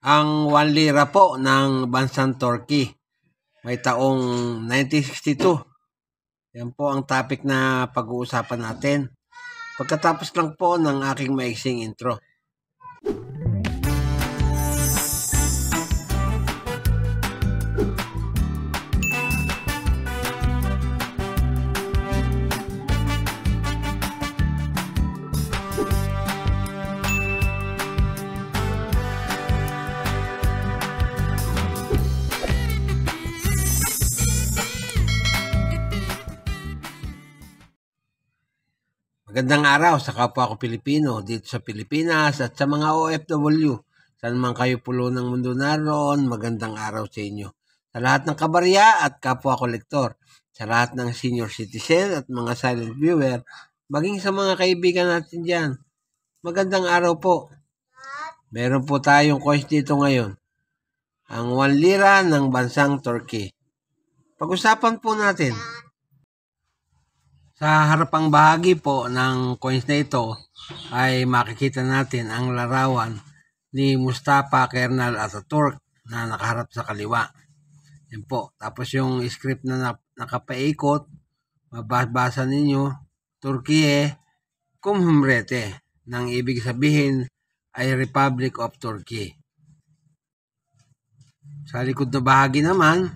Ang 1 lira po ng bansang Turkey may taong 1962. Yan po ang topic na pag-uusapan natin. Pagkatapos lang po ng aking maiksing intro. Magandang araw sa kapwa ko Pilipino dito sa Pilipinas at sa mga OFW. Saan man kayo pulo ng mundo naroon, magandang araw sa inyo. Sa lahat ng kabarya at kapwa kolektor, sa lahat ng senior citizen at mga silent viewer, maging sa mga kaibigan natin dyan, magandang araw po. Meron po tayong coins dito ngayon. Ang 1 lira ng bansang Turkey. Pag-usapan po natin. Sa harapang bahagi po ng coins na ito ay makikita natin ang larawan ni Mustafa Kemal Atatürk na nakaharap sa kaliwa. Yan po. Tapos yung script na nakapaikot, mababasa ninyo, Türkiye Cumhuriyeti, nang ibig sabihin ay Republic of Turkey. Sa likod na bahagi naman,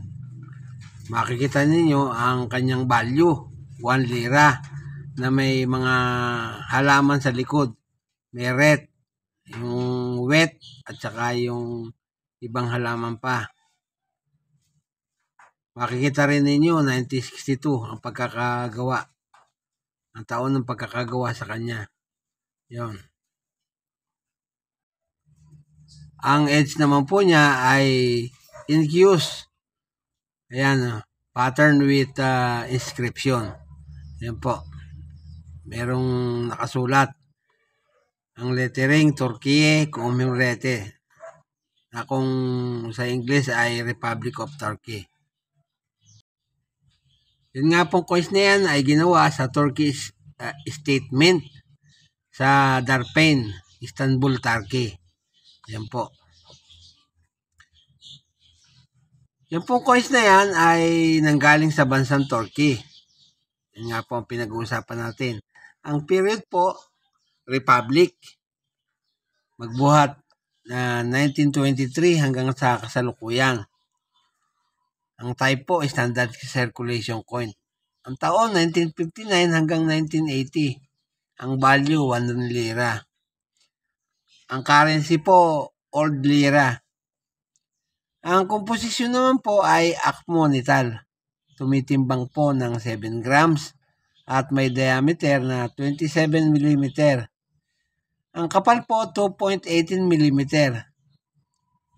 makikita ninyo ang kanyang value. 1 lira na may mga halaman sa likod. May red, yung wet, at saka yung ibang halaman pa. Makikita rin ninyo 1962 ang pagkakagawa. Ang taon ng pagkakagawa sa kanya. Yon. Ang edge naman po niya ay incuse. Ayan, pattern with inscription. Yan po. Merong nakasulat. Ang lettering Türkiye Cumhuriyeti. Na kung sa English ay Republic of Turkey. Yun nga pong coins na yan ay ginawa sa Turkish statement sa Darpen, Istanbul, Turkey. Yan po. Yung pong coins na yan ay nanggaling sa bansang Turkey. Yan nga po ang pinag-uusapan natin. Ang period po, Republic. Magbuhat na 1923 hanggang sa kasalukuyan. Ang type po, standard circulation coin. Ang taon, 1959 hanggang 1980. Ang value, 1 lira. Ang currency po, old lira. Ang komposisyon naman po ay akmonital. Tumitimbang po ng 7 grams at may diameter na 27 mm. Ang kapal po 2.18 mm.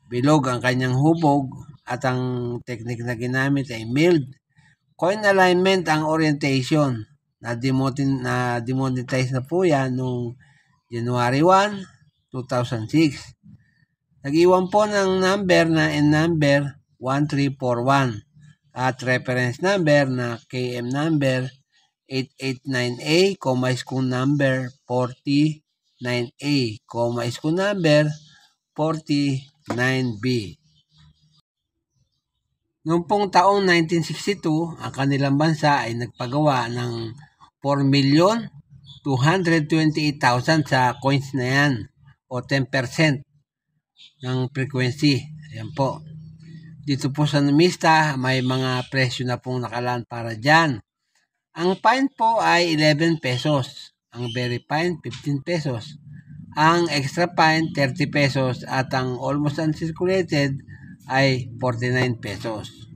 Bilog ang kanyang hubog at ang technique na ginamit ay milled. Coin alignment ang orientation. Na-demonetize na po yan noong January 1, 2006. Nag-iwan po ng number na N-number 1341 at reference number na KM number 889A, SKU number 49A, SKU number 49B. Noong pong taong 1962, ang kanilang bansa ay nagpagawa ng 4,228,000 sa coins na yan o 10% ng frequency. Ayan po. Dito po sa numista, may mga presyo na pong nakalaan para dyan. Ang fine po ay 11 pesos. Ang very fine, 15 pesos. Ang extra fine, 30 pesos. At ang almost uncirculated ay 49 pesos.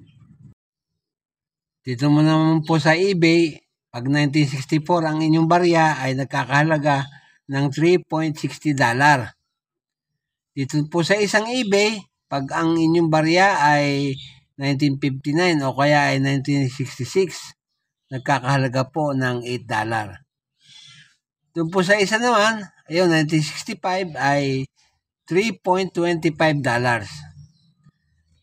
Dito mo naman po sa eBay, pag 1964 ang inyong barya ay nagkakahalaga ng $3.60. Dito po sa isang eBay, pag ang inyong barya ay 1959 o kaya ay 1966, nagkakahalaga po ng $8. Doon po sa isa naman, ayun, 1965 ay $3.25.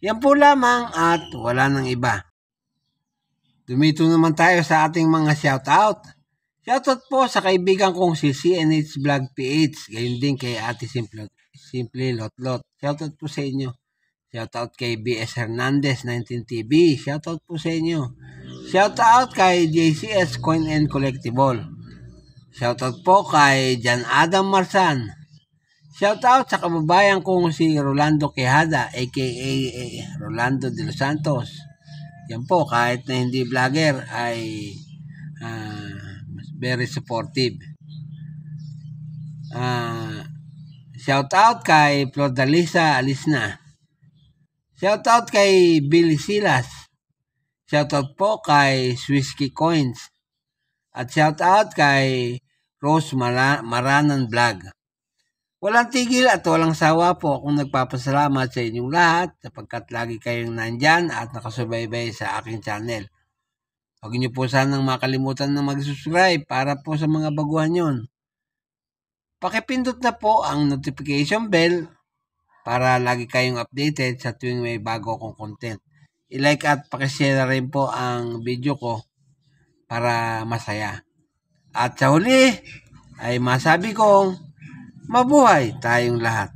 Yan po lamang at wala nang iba. Dumito naman tayo sa ating mga shoutout. Shoutout po sa kaibigan kong si CNH Vlog PH, gayon din kay Ate Simple Lotlot. Shoutout po sa inyo. Shoutout kay BS Hernandez 19TV. Shoutout po sa inyo. Shoutout kay JCS Coin and Collectible. Shoutout po kay Jan Adam Marsan. Shoutout sa kababayan kong si Rolando Quijada aka Rolando de los Santos. Yan po, kahit na hindi vlogger ay very supportive. Shoutout kay Flordalisa Alisna. Shoutout kay Billy Silas. Shoutout po kay Swisky Coins. At shoutout kay Rose Maranan Vlog. Walang tigil at walang sawa po akong nagpapasalamat sa inyong lahat sapagkat lagi kayong nandyan at nakasubaybay sa aking channel. Huwag niyo po sanang makalimutan na mag-subscribe para po sa mga baguhan yun. Pakipindot na po ang notification bell para lagi kayong updated sa tuwing may bago akong content. I-like at pakishare rin po ang video ko para masaya. At sa huli ay masabi kong mabuhay tayong lahat.